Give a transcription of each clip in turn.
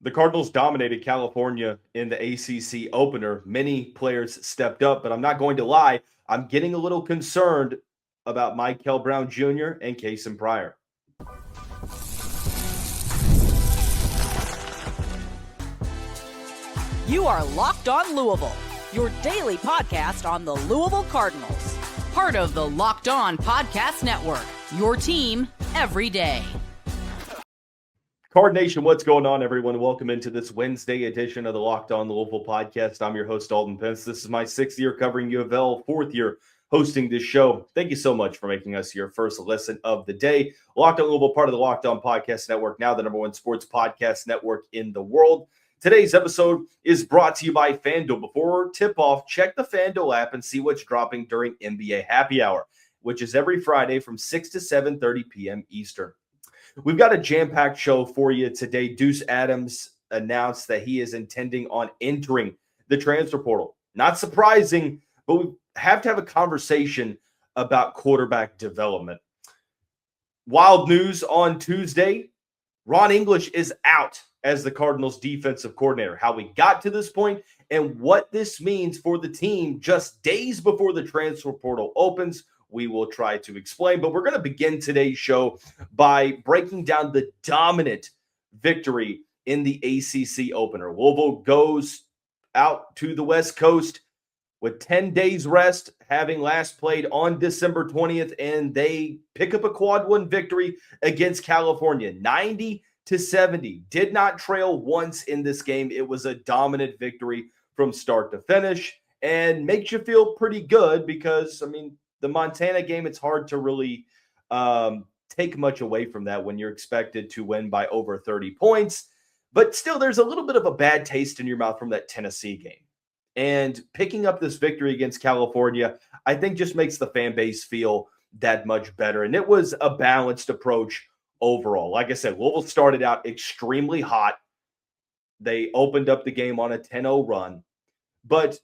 The Cardinals dominated California in the ACC opener. Many players stepped up, but I'm not going to lie. I'm getting a little concerned about Mikel Brown Jr. and Kasean Pryor. You are Locked On Louisville, your daily podcast on the Louisville Cardinals. Part of the Locked On Podcast Network, your team every day. Card Nation, what's going on, everyone? Welcome into this Wednesday edition of the Locked On Louisville podcast. I'm your host, Dalton Pence. This is my 6th year covering U of L, 4th year hosting this show. Thank you so much for making us your first listen of the day. Locked On Louisville, part of the Locked On Podcast Network, now the #1 sports podcast network in the world. Today's episode is brought to you by FanDuel. Before tip-off, check the FanDuel app and see what's dropping during NBA Happy Hour, which is every Friday from 6 to 7:30 p.m. Eastern. We've got a jam-packed show for you today. Deuce Adams announced that he is intending on entering the transfer portal. Not surprising, but we have to have a conversation about quarterback development. Wild news on Tuesday, Ron English is out as the Cardinals defensive coordinator. How we got to this point and what this means for the team just days before the transfer portal opens, we will try to explain. But we're going to begin today's show by breaking down the dominant victory in the ACC opener. Louisville goes out to the West Coast with 10 days rest, having last played on December 20th, and they pick up a quad one victory against California, 90-70. Did not trail once in this game. It was a dominant victory from start to finish and makes you feel pretty good because, the Montana game, it's hard to really take much away from that when you're expected to win by over 30 points. But still, there's a little bit of a bad taste in your mouth from that Tennessee game. And picking up this victory against California, I think just makes the fan base feel that much better. And it was a balanced approach overall. Like I said, Louisville started out extremely hot. They opened up the game on a 10-0 run. But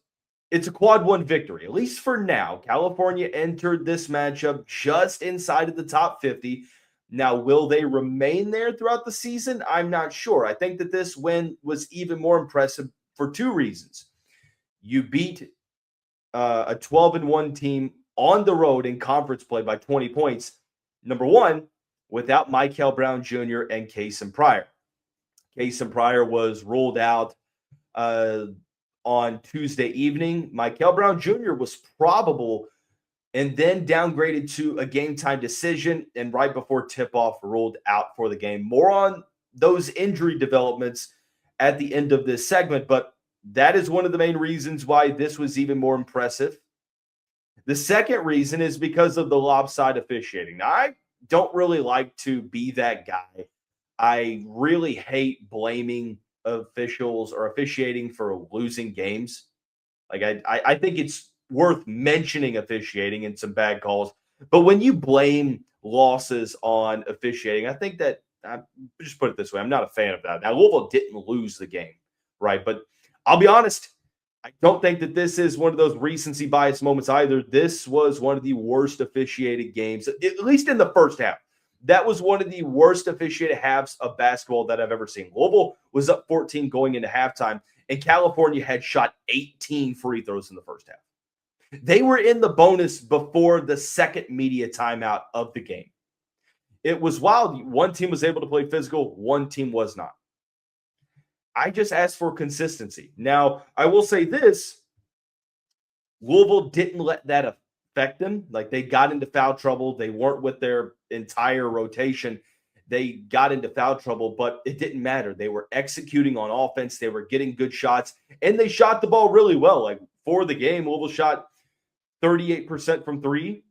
it's a quad one victory, at least for now. California entered this matchup just inside of the top 50. Now, will they remain there throughout the season? I'm not sure. I think that this win was even more impressive for two reasons. You beat a 12-1 team on the road in conference play by 20 points. Number one, without Mikel Brown Jr. and Kasean Pryor. Kasean Pryor was ruled out on Tuesday evening. Mikel Brown Jr. was probable and then downgraded to a game-time decision, and right before tip-off ruled out for the game. More on those injury developments at the end of this segment, but that is one of the main reasons why this was even more impressive. The second reason is because of the lopsided officiating. Now, I don't really like to be that guy. I really hate blaming officials or officiating for losing games. Like I think it's worth mentioning officiating and some bad calls. But when you blame losses on officiating, I think that, just put it this way, I'm not a fan of that. Now, Louisville didn't lose the game, right? But I'll be honest, I don't think that this is one of those recency bias moments either. This was one of the worst officiated games, at least in the first half. That was one of the worst officiated halves of basketball that I've ever seen. Louisville was up 14 going into halftime, and California had shot 18 free throws in the first half. They were in the bonus before the second media timeout of the game. It was wild. One team was able to play physical, one team was not. I just asked for consistency. Now, I will say this. Louisville didn't let that affect them. Like, they got into foul trouble. They weren't with their entire rotation. They got into foul trouble, but it didn't matter. They were executing on offense. They were getting good shots, and they shot the ball really well. Like, for the game, Louisville shot 38% from three,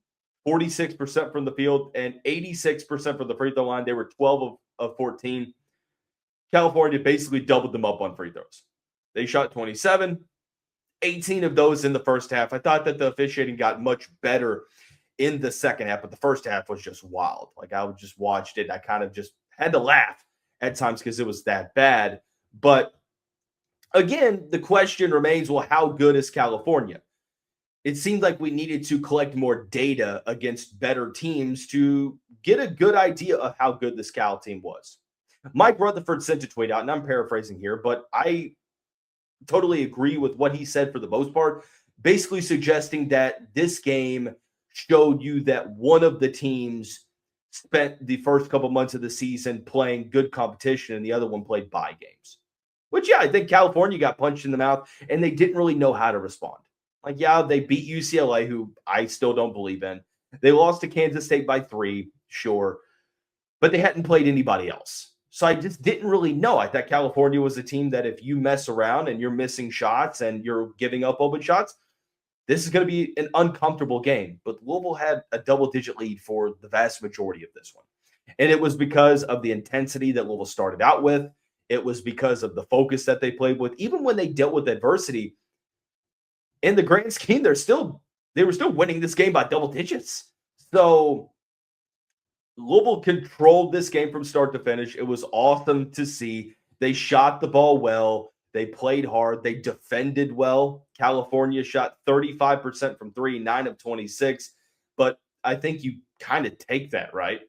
46% from the field, and 86% from the free throw line. They were 12 of 14. California basically doubled them up on free throws. They shot 27, 18 of those in the first half. I thought that the officiating got much better in the second half, but the first half was just wild. Like, I just watched it. I kind of just had to laugh at times because it was that bad. But again, the question remains, well, how good is California? It seemed like we needed to collect more data against better teams to get a good idea of how good this Cal team was. Mike Rutherford sent a tweet out, and I'm paraphrasing here, but I totally agree with what he said for the most part, basically suggesting that this game showed you that one of the teams spent the first couple months of the season playing good competition and the other one played bye games. Which, yeah, I think California got punched in the mouth and they didn't really know how to respond. Like, yeah, they beat UCLA, who I still don't believe in. They lost to Kansas State by 3, sure, but they hadn't played anybody else. So I just didn't really know. I thought California was a team that if you mess around and you're missing shots and you're giving up open shots, this is going to be an uncomfortable game. But Louisville had a double-digit lead for the vast majority of this one. And it was because of the intensity that Louisville started out with. It was because of the focus that they played with. Even when they dealt with adversity, in the grand scheme, they were still winning this game by double digits. So Louisville controlled this game from start to finish. It was awesome to see. They shot the ball well. They played hard. They defended well. California shot 35% from 3, 9 of 26. But I think you kind of take that, right?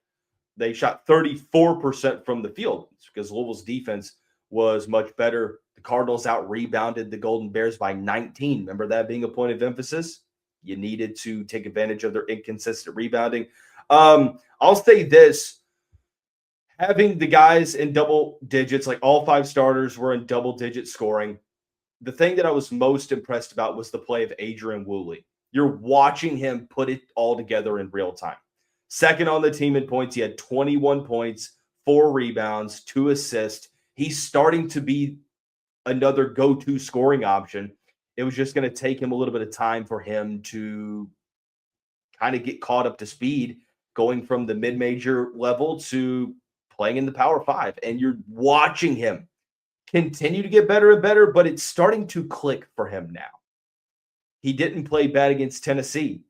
They shot 34% from the field because Louisville's defense was much better. The Cardinals out-rebounded the Golden Bears by 19. Remember that being a point of emphasis? You needed to take advantage of their inconsistent rebounding. I'll say this. Having the guys in double digits, like all 5 starters were in double-digit scoring, the thing that I was most impressed about was the play of Adrian Wooley. You're watching him put it all together in real time. Second on the team in points. He had 21 points, 4 rebounds, 2 assists. He's starting to be another go-to scoring option. It was just going to take him a little bit of time for him to kind of get caught up to speed, going from the mid-major level to playing in the Power 5. And you're watching him continue to get better and better, but it's starting to click for him now. He didn't play bad against Tennessee,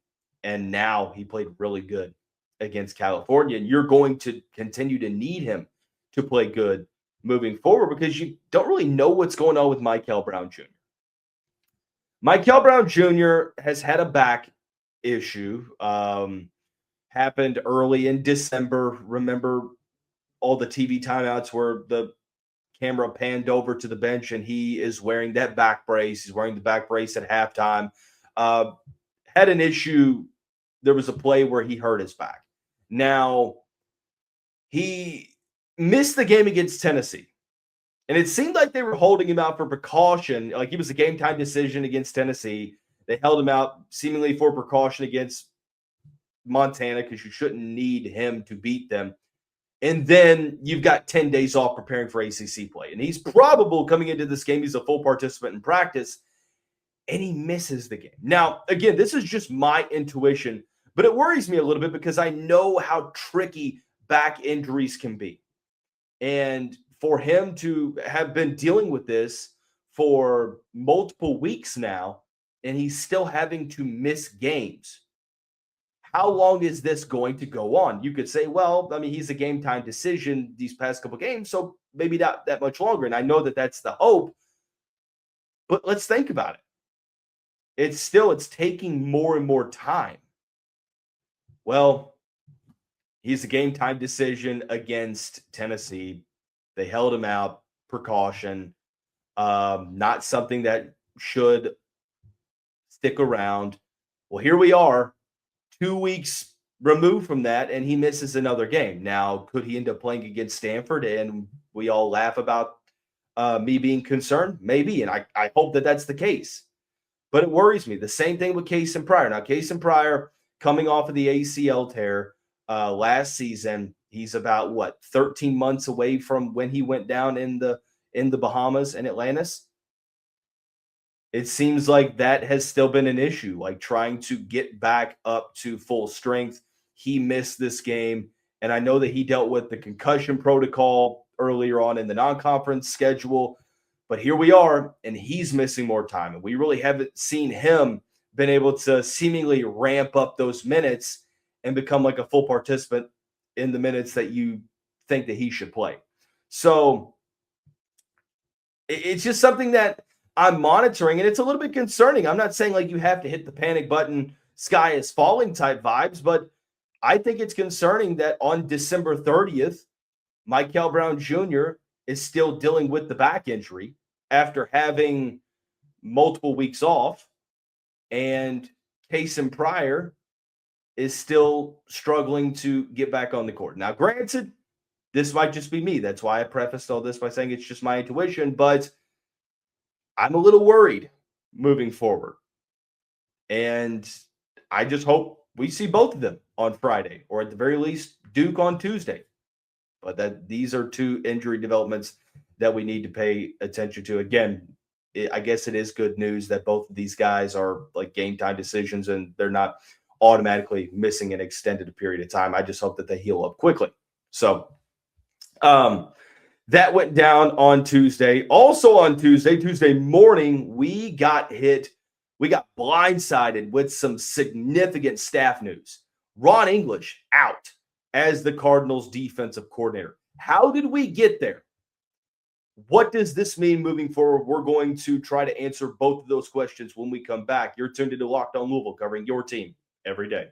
and now he played really good against California. And you're going to continue to need him to play good moving forward because you don't really know what's going on with Mikel Brown Jr. Mikel Brown Jr. has had a back issue. Happened early in December. Remember all the TV timeouts where the camera panned over to the bench and he is wearing that back brace. He's wearing the back brace at halftime. Had an issue. There was a play where he hurt his back. Now, he missed the game against Tennessee. And it seemed like they were holding him out for precaution. Like he was a game-time decision against Tennessee. They held him out seemingly for precaution against Montana because you shouldn't need him to beat them. And then you've got 10 days off preparing for ACC play. And he's probable coming into this game. He's a full participant in practice. And he misses the game. Now, again, this is just my intuition. But it worries me a little bit because I know how tricky back injuries can be. And for him to have been dealing with this for multiple weeks now, and he's still having to miss games. How long is this going to go on? You could say, well, I mean, he's a game time decision these past couple games, so maybe not that much longer. And I know that that's the hope, but let's think about it. It's taking more and more time. Well, he's a game time decision against Tennessee. They held him out, precaution, not something that should stick around. Well, here we are, 2 weeks removed from that, and he misses another game. Now, could he end up playing against Stanford? And we all laugh about me being concerned? Maybe, and I hope that that's the case. But it worries me. The same thing with Kasean Pryor. Now, Kasean Pryor, coming off of the ACL tear last season, he's about 13 months away from when he went down in the Bahamas and Atlantis. It seems like that has still been an issue, like trying to get back up to full strength. He missed this game, and I know that he dealt with the concussion protocol earlier on in the non-conference schedule, but here we are, and he's missing more time, and we really haven't seen him been able to seemingly ramp up those minutes and become like a full participant in the minutes that you think that he should play. So it's just something that I'm monitoring, and it's a little bit concerning. I'm not saying like you have to hit the panic button, sky is falling type vibes, but I think it's concerning that on December 30th, Mikel Brown Jr. is still dealing with the back injury after having multiple weeks off, and Kasean Pryor is still struggling to get back on the court. Now, granted, this might just be me. That's why I prefaced all this by saying it's just my intuition, but I'm a little worried moving forward. And I just hope we see both of them on Friday, or at the very least, Duke on Tuesday. But that these are two injury developments that we need to pay attention to. Again, I guess it is good news that both of these guys are like game time decisions and they're not automatically missing an extended period of time. I just hope that they heal up quickly. So that went down on Tuesday. Also on Tuesday morning, we got blindsided with some significant staff news. Ron English out as the Cardinals defensive coordinator. How did we get there? What does this mean moving forward? We're going to try to answer both of those questions when we come back. You're tuned into Locked On Louisville, covering your team every day.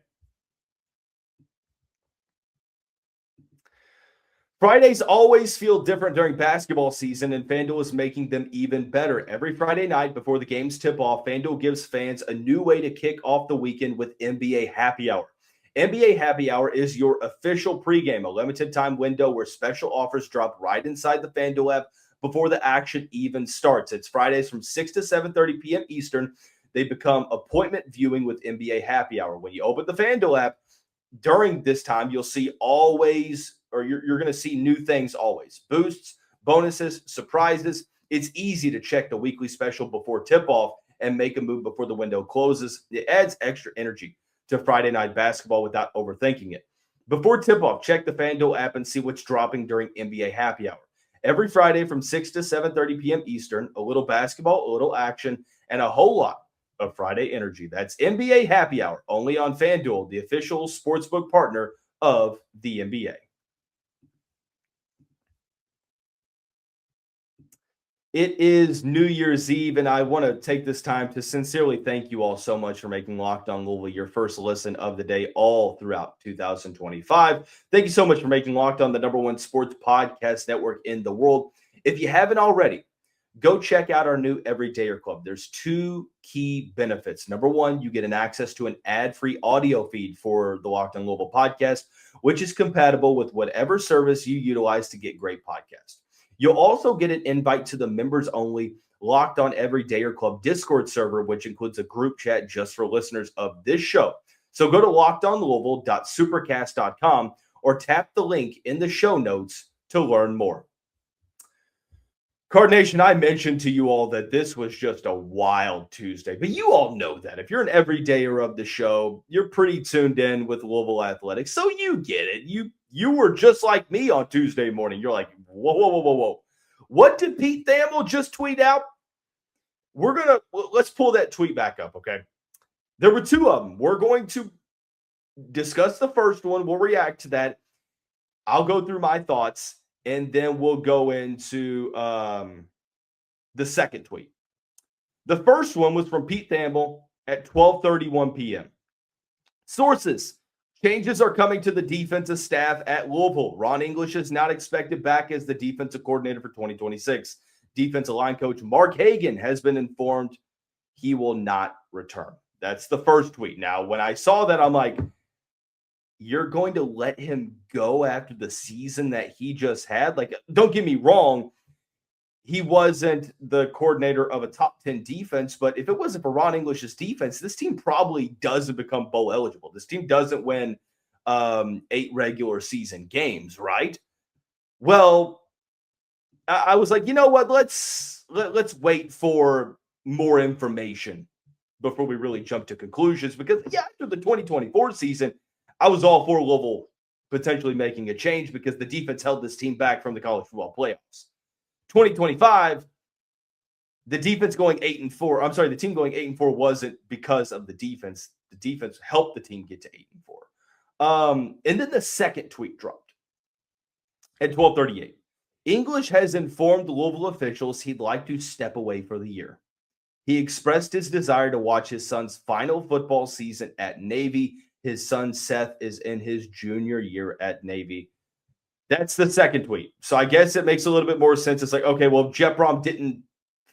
Fridays always feel different during basketball season, and FanDuel is making them even better. Every Friday night before the games tip off, FanDuel gives fans a new way to kick off the weekend with NBA Happy Hour. NBA Happy Hour is your official pregame, a limited time window where special offers drop right inside the FanDuel app before the action even starts. It's Fridays from 6 to 7:30 p.m. Eastern. They become appointment viewing with NBA Happy Hour. When you open the FanDuel app during this time, you'll see you're going to see new things always. Boosts, bonuses, surprises. It's easy to check the weekly special before tip-off and make a move before the window closes. It adds extra energy to Friday night basketball without overthinking it. Before tip-off, check the FanDuel app and see what's dropping during NBA Happy Hour. Every Friday from 6 to 7:30 p.m. Eastern, a little basketball, a little action, and a whole lot of Friday energy. That's NBA Happy Hour, only on FanDuel, the official sportsbook partner of the NBA. It is New Year's Eve, and I want to take this time to sincerely thank you all so much for making Locked On Louisville your first listen of the day all throughout 2025. Thank you so much for making Locked On the #1 sports podcast network in the world. If you haven't already, go check out our new Everydayer Club. There's two key benefits. Number one, you get an access to an ad-free audio feed for the Locked On Louisville podcast, which is compatible with whatever service you utilize to get great podcasts. You'll also get an invite to the members-only Locked On Everydayer Club Discord server, which includes a group chat just for listeners of this show. So go to lockedonlouisville.supercast.com or tap the link in the show notes to learn more. Card Nation, I mentioned to you all that this was just a wild Tuesday, but you all know that. If you're an everydayer of the show, you're pretty tuned in with Louisville Athletics, so you get it. You were just like me on Tuesday morning. You're like, whoa. What did Pete Thamel just tweet out? Let's pull that tweet back up, okay? There were two of them. We're going to discuss the first one. We'll react to that. I'll go through my thoughts, and then we'll go into the second tweet. The first one was from Pete Thamel at 12:31 p.m. Sources. Changes are coming to the defensive staff at Louisville. Ron English is not expected back as the defensive coordinator for 2026. Defensive line coach Mark Hagan has been informed he will not return. That's the first tweet. Now, when I saw that, I'm like, you're going to let him go after the season that he just had? Like, don't get me wrong. He wasn't the coordinator of a top 10 defense, but if it wasn't for Ron English's defense, this team probably doesn't become bowl eligible. This team doesn't win 8 regular season games, right? Well, I was like, you know what? Let's wait for more information before we really jump to conclusions, because after the 2024 season, I was all for Louisville potentially making a change because the defense held this team back from the college football playoffs. 2025, the defense going 8-4. I'm sorry, the team going 8-4 wasn't because of the defense. The defense helped the team get to 8-4. And then the second tweet dropped at 12:38. English has informed Louisville officials he'd like to step away for the year. He expressed his desire to watch his son's final football season at Navy. His son Seth is in his junior year at Navy. That's the second tweet. So I guess it makes a little bit more sense. It's like, okay, well, Jeff Brohm didn't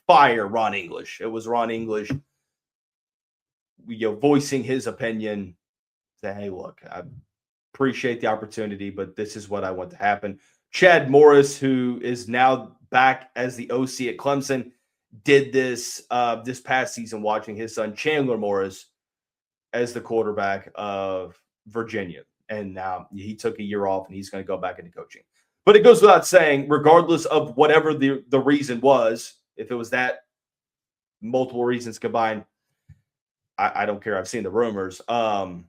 fire Ron English. It was Ron English, voicing his opinion. Say, hey, look, I appreciate the opportunity, but this is what I want to happen. Chad Morris, who is now back as the OC at Clemson, did this this past season, watching his son Chandler Morris as the quarterback of Virginia. And now he took a year off and he's going to go back into coaching. But it goes without saying, regardless of whatever the reason was, if it was that multiple reasons combined, I don't care. I've seen the rumors of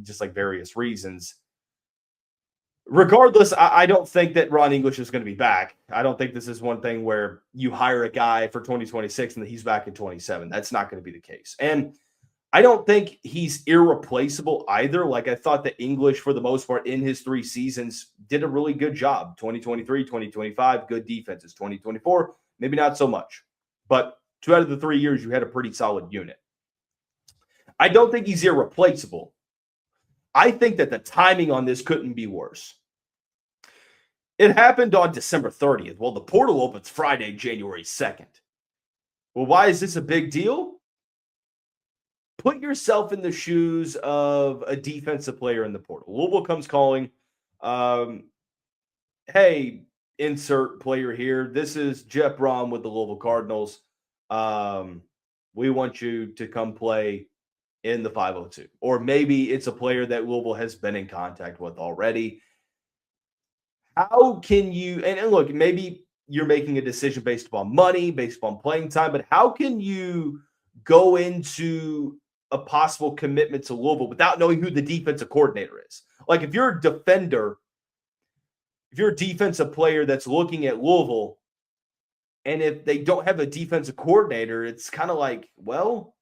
just like various reasons. Regardless, I don't think that Ron English is going to be back. I don't think this is one thing where you hire a guy for 2026 and that he's back in 27. That's not going to be the case. And I don't think he's irreplaceable either. Like, I thought that English, for the most part, in his 3 seasons, did a really good job. 2023, 2025, good defenses. 2024, maybe not so much. But 2 out of the 3 years, you had a pretty solid unit. I don't think he's irreplaceable. I think that the timing on this couldn't be worse. It happened on December 30th. Well, the portal opens Friday, January 2nd. Well, why is this a big deal? Put yourself in the shoes of a defensive player in the portal. Louisville comes calling, hey, insert player here. This is Jeff Brohm with the Louisville Cardinals. We want you to come play in the 502. Or maybe it's a player that Louisville has been in contact with already. How can you, and look, maybe you're making a decision based upon money, based upon playing time, but how can you go into a possible commitment to Louisville without knowing who the defensive coordinator is? Like, if you're a defender, if you're a defensive player that's looking at Louisville, and if they don't have a defensive coordinator, it's kind of like, well,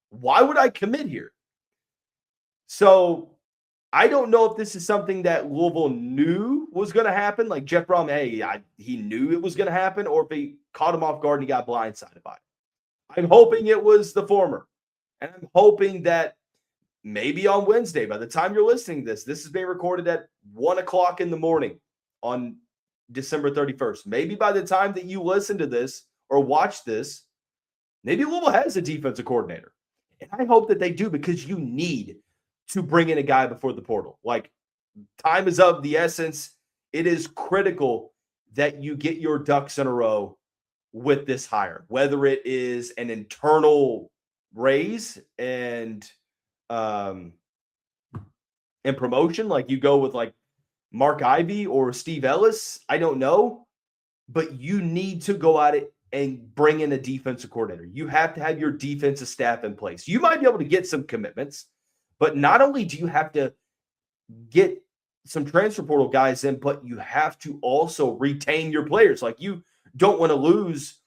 why would I commit here? So I don't know if this is something that Louisville knew was going to happen. Like Jeff Brohm, he knew it was going to happen, or if he caught him off guard and he got blindsided by it. I'm hoping it was the former. And I'm hoping that maybe on Wednesday, by the time you're listening to this is being recorded at 1 o'clock in the morning on December 31st. Maybe by the time that you listen to this or watch this, maybe Louisville has a defensive coordinator. And I hope that they do, because you need to bring in a guy before the portal. Like, time is of the essence. It is critical that you get your ducks in a row with this hire, whether it is an internal raise and promotion, like you go with like Mark Ivy or Steve Ellis. I don't know, but you need to go at it and bring in a defensive coordinator. You have to have your defensive staff in place. You might be able to get some commitments, but not only do you have to get some transfer portal guys in, but you have to also retain your players. Like, you don't want to lose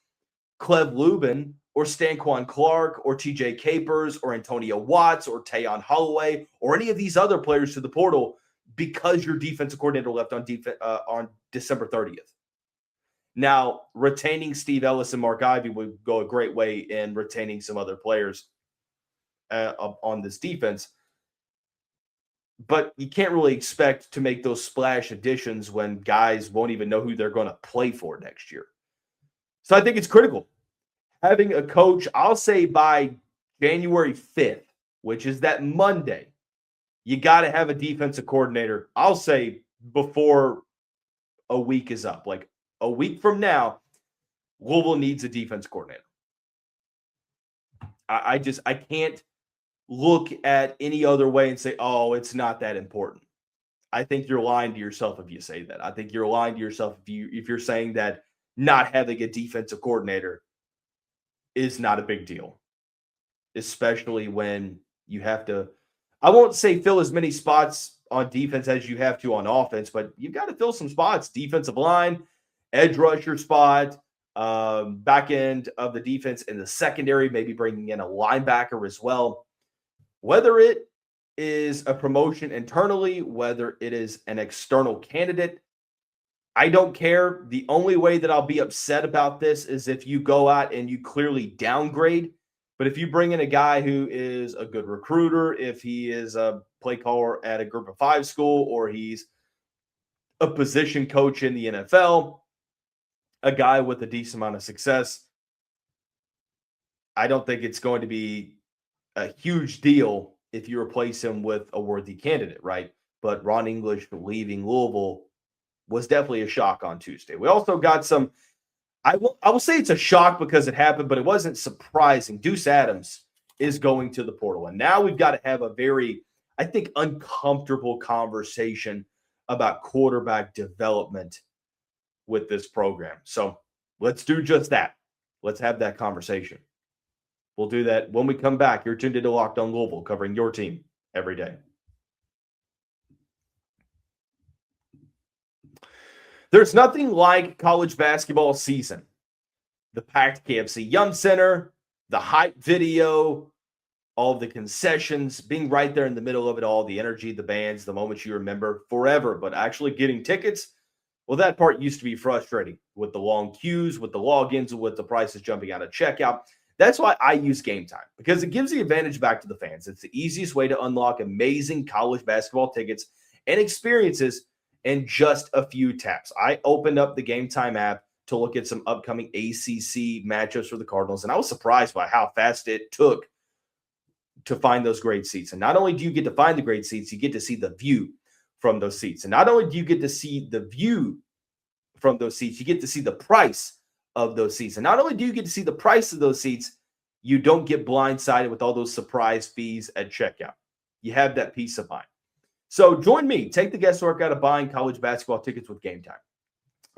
Clev Lubin or Stanquan Clark or TJ Capers or Antonio Watts or Tayon Holloway or any of these other players to the portal because your defensive coordinator left on December 30th. Now, retaining Steve Ellis and Mark Ivy would go a great way in retaining some other players on this defense. But you can't really expect to make those splash additions when guys won't even know who they're going to play for next year. So I think it's critical. Having a coach, I'll say by January 5th, which is that Monday, you got to have a defensive coordinator. I'll say before a week is up. Like, a week from now, Louisville needs a defense coordinator. I can't look at any other way and say, oh, it's not that important. I think you're lying to yourself if you say that. I think you're lying to yourself if you're saying that not having a defensive coordinator is not a big deal, especially when you have to, I won't say fill as many spots on defense as you have to on offense, but you've got to fill some spots. Defensive line, edge rusher spot, back end of the defense in the secondary, maybe bringing in a linebacker as well. Whether it is a promotion internally, whether it is an external candidate, I don't care. The only way that I'll be upset about this is if you go out and you clearly downgrade. But if you bring in a guy who is a good recruiter, if he is a play caller at a group of 5 school, or he's a position coach in the NFL, a guy with a decent amount of success. I don't think it's going to be a huge deal if you replace him with a worthy candidate, right? But Ron English leaving Louisville was definitely a shock on Tuesday. We also got some, I will say it's a shock because it happened, but it wasn't surprising. Deuce Adams is going to the portal. And now we've got to have a very, I think, uncomfortable conversation about quarterback development with this program. So let's do just that. Let's have that conversation. We'll do that when we come back. You're tuned into Locked On Louisville, covering your team every day. There's nothing like college basketball season. The packed KFC Yum Center, the hype video, all of the concessions, being right there in the middle of it all, the energy, the bands, the moments you remember forever. But actually getting tickets, well, that part used to be frustrating with the long queues, with the logins, with the prices jumping out of checkout. That's why I use Game Time, because it gives the advantage back to the fans. It's the easiest way to unlock amazing college basketball tickets and experiences in just a few taps. I opened up the Game Time app to look at some upcoming ACC matchups for the Cardinals, and I was surprised by how fast it took to find those great seats. And not only do you get to find the great seats, you get to see the view from those seats. And not only do you get to see the view from those seats, you get to see the price of those seats. And not only do you get to see the price of those seats, you don't get blindsided with all those surprise fees at checkout. You have that peace of mind. So join me. Take the guesswork out of buying college basketball tickets with Game Time.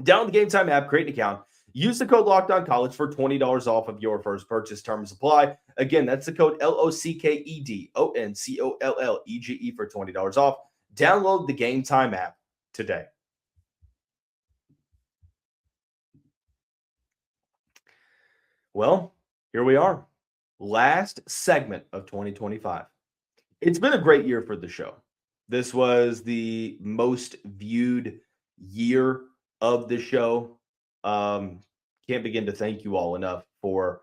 Download the Game Time app, create an account, use the code LOCKEDONCollege for $20 off of your first purchase. Terms apply. Again, that's the code LOCKEDONCOLLEGE for $20 off. Download the Game Time app today. Well, here we are. Last segment of 2025. It's been a great year for the show. This was the most viewed year of the show. Can't begin to thank you all enough for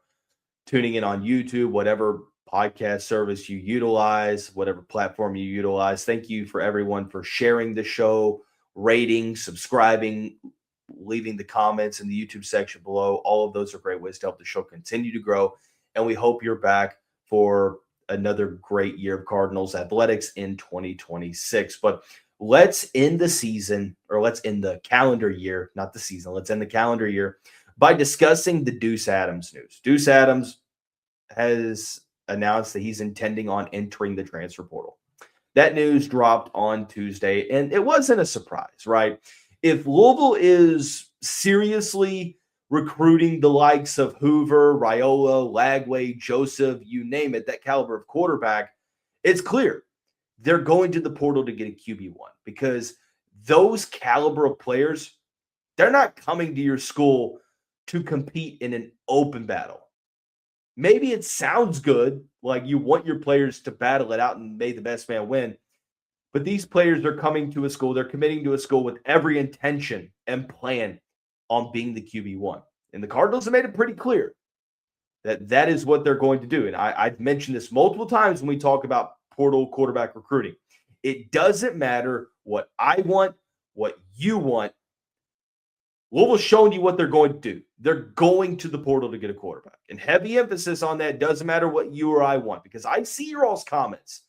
tuning in on YouTube, whatever podcast service you utilize, whatever platform you utilize. Thank you for everyone for sharing the show, rating, subscribing, leaving the comments in the YouTube section below. All of those are great ways to help the show continue to grow. And we hope you're back for another great year of Cardinals athletics in 2026. But let's end the season, or let's end the calendar year, not the season. Let's end the calendar year by discussing the Deuce Adams news. Deuce Adams has announced that he's intending on entering the transfer portal. That news dropped on Tuesday, and it wasn't a surprise, right? If Louisville is seriously recruiting the likes of Hoover, Raiola, Lagway, Joseph, you name it, that caliber of quarterback, it's clear they're going to the portal to get a QB1, because those caliber of players, they're not coming to your school to compete in an open battle. Maybe it sounds good, like you want your players to battle it out and may the best man win. But these players are coming to a school, they're committing to a school with every intention and plan on being the QB1. And the Cardinals have made it pretty clear that that is what they're going to do. And I've mentioned this multiple times when we talk about portal quarterback recruiting. It doesn't matter what I want, what you want. Louisville's showing you what they're going to do. They're going to the portal to get a quarterback. And heavy emphasis on that. Doesn't matter what you or I want, because I see your all's comments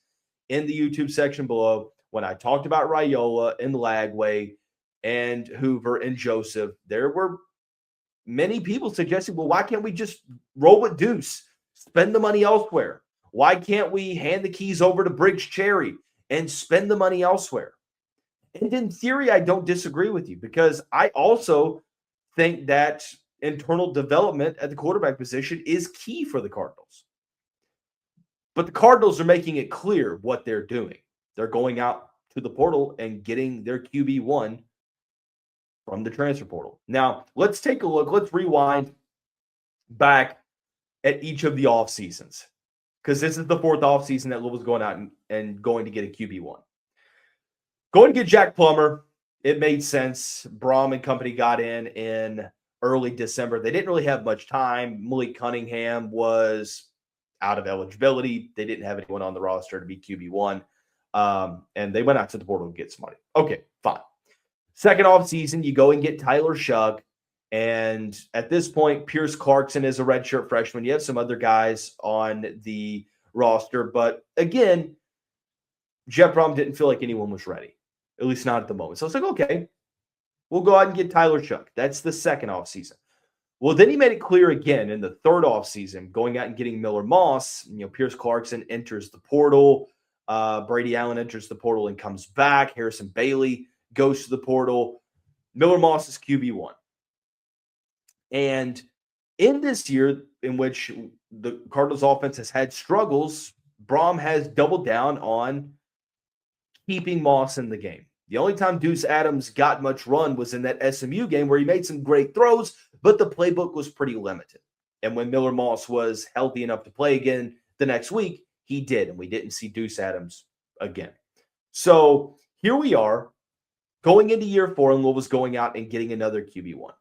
in the YouTube section below when I talked about Raiola and Lagway and Hoover and Joseph. There were many people suggesting, well, why can't we just roll with Deuce, spend the money elsewhere? Why can't we hand the keys over to Briggs Cherry and spend the money elsewhere? And in theory, I don't disagree with you, because I also think that internal development at the quarterback position is key for the Cardinals. But the Cardinals are making it clear what they're doing. They're going out to the portal and getting their QB1 from the transfer portal. Now, let's take a look. Let's rewind back at each of the off seasons, because this is the fourth off season that Louisville's going out and going to get a QB1. Going to get Jack Plummer, it made sense. Brohm and company got in early December. They didn't really have much time. Malik Cunningham was out of eligibility. They didn't have anyone on the roster to be QB1. And they went out to the portal to get some money. Okay, fine. Second off season, you go and get Tyler Shugg. And at this point, Pierce Clarkson is a redshirt freshman. You have some other guys on the roster. But again, Jeff Brohm didn't feel like anyone was ready, at least not at the moment. So it's like, okay, we'll go out and get Tyler Shugg. That's the second offseason. Well, then he made it clear again in the third offseason, going out and getting Miller Moss. Pierce Clarkson enters the portal. Brady Allen enters the portal and comes back. Harrison Bailey goes to the portal. Miller Moss is QB1. And in this year in which the Cardinals offense has had struggles, Brohm has doubled down on keeping Moss in the game. The only time Deuce Adams got much run was in that SMU game where he made some great throws, but the playbook was pretty limited. And when Miller Moss was healthy enough to play again the next week, he did, and we didn't see Deuce Adams again. So here we are going into year 4, and Louisville's going out and getting another QB1.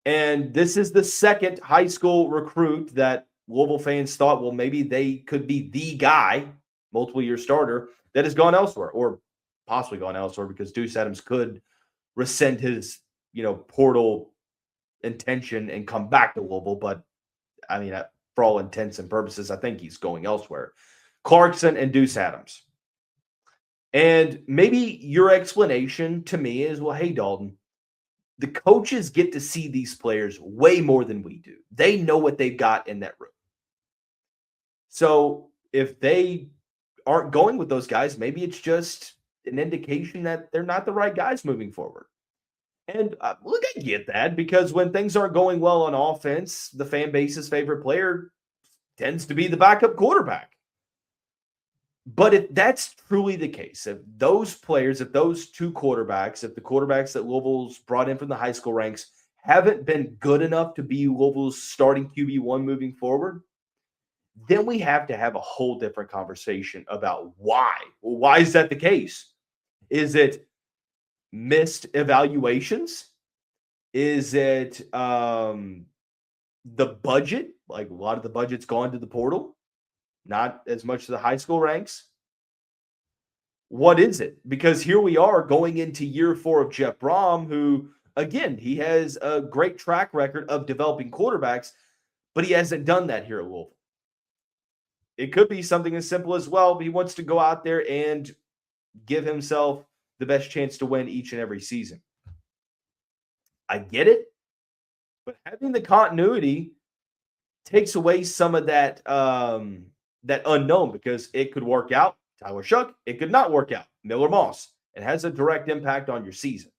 And this is the second high school recruit that Louisville fans thought, well, maybe they could be the guy, multiple-year starter, that has gone elsewhere, or possibly gone elsewhere, because Deuce Adams could rescind his, portal intention and come back to Louisville. But, I mean, for all intents and purposes, I think he's going elsewhere. Clarkson and Deuce Adams. And maybe your explanation to me is, well, hey, Dalton, the coaches get to see these players way more than we do. They know what they've got in that room. So if they aren't going with those guys, maybe it's just an indication that they're not the right guys moving forward. And look, I get that, because when things aren't going well on offense, the fan base's favorite player tends to be the backup quarterback. But if that's truly the case, if those players, if those two quarterbacks, if the quarterbacks that Louisville's brought in from the high school ranks haven't been good enough to be Louisville's starting QB1 moving forward, then we have to have a whole different conversation about why. Well, why is that the case? Is it missed evaluations? Is it the budget? Like, a lot of the budget's gone to the portal, not as much to the high school ranks. What is it? Because here we are going into year 4 of Jeff Brohm, who, again, he has a great track record of developing quarterbacks, but he hasn't done that here at Louisville. It could be something as simple as, well, he wants to go out there and give himself the best chance to win each and every season. I get it, but having the continuity takes away some of that that unknown, because it could work out. Tyler Shugg, it could not work out. Miller Moss, it has a direct impact on your season.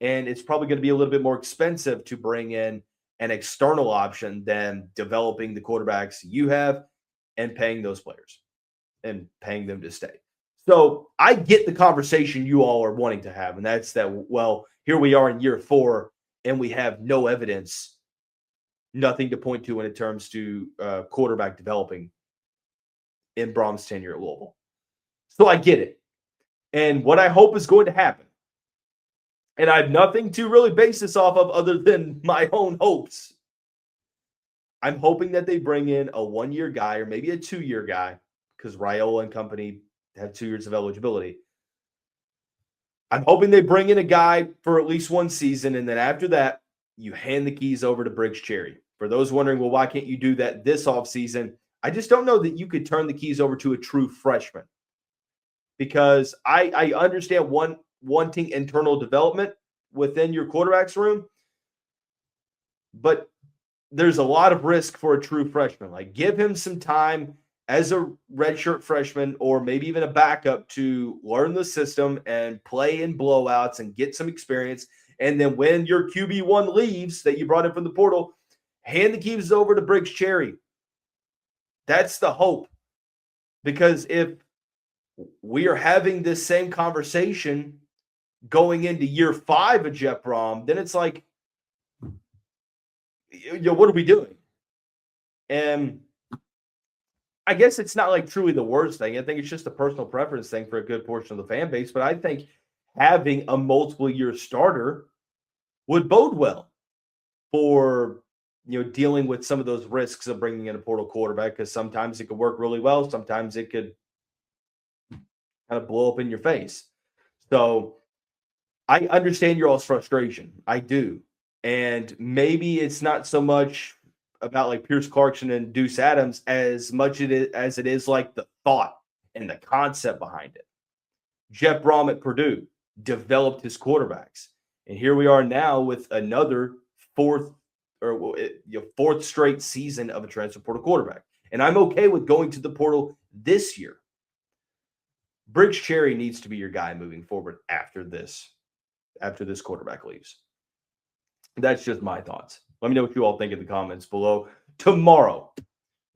And it's probably going to be a little bit more expensive to bring in an external option than developing the quarterbacks you have and paying those players and paying them to stay. So I get the conversation you all are wanting to have, and that's that, well, here we are in year 4, and we have no evidence, nothing to point to when it comes to quarterback developing in Brohm's tenure at Louisville. So I get it. And what I hope is going to happen, and I have nothing to really base this off of other than my own hopes. I'm hoping that they bring in a 1-year guy, or maybe a 2-year guy, because Raiola and company have 2 years of eligibility. I'm hoping they bring in a guy for at least 1 season, and then after that, you hand the keys over to Briggs Cherry. For those wondering, well, why can't you do that this offseason? I just don't know that you could turn the keys over to a true freshman, because I understand wanting internal development within your quarterback's room, but there's a lot of risk for a true freshman. Like, give him some time as a redshirt freshman, or maybe even a backup, to learn the system and play in blowouts and get some experience. And then when your QB1 leaves that you brought in from the portal, hand the keys over to Briggs Cherry. That's the hope. Because if we are having this same conversation going into year 5 of Jeff Brohm, then it's like, what are we doing? And I guess it's not like truly the worst thing. I think it's just a personal preference thing for a good portion of the fan base. But I think having a multiple year starter would bode well for, dealing with some of those risks of bringing in a portal quarterback, because sometimes it could work really well. Sometimes it could kind of blow up in your face. So I understand your all's frustration. I do. And maybe it's not so much about like Pierce Clarkson and Deuce Adams as much as it is like the thought and the concept behind it. Jeff Brohm at Purdue developed his quarterbacks. And here we are now with another fourth straight season of a transfer portal quarterback. And I'm okay with going to the portal this year. Briggs Cherry needs to be your guy moving forward after this quarterback leaves. That's just my thoughts. Let me know what you all think in the comments below. Tomorrow,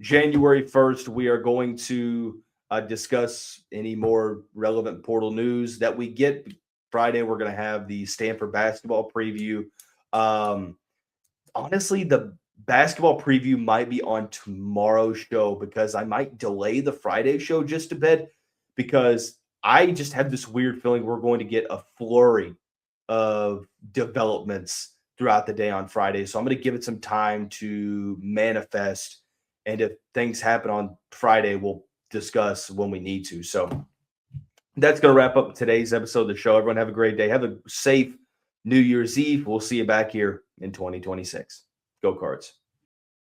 January 1st, we are going to discuss any more relevant portal news that we get. Friday, we're going to have the Stanford basketball preview. Honestly, the basketball preview might be on tomorrow's show because I might delay the Friday show just a bit because I just have this weird feeling we're going to get a flurry of developments throughout the day on Friday. So I'm going to give it some time to manifest. And if things happen on Friday, we'll discuss when we need to. So that's going to wrap up today's episode of the show. Everyone have a great day. Have a safe New Year's Eve. We'll see you back here in 2026. Go Cards.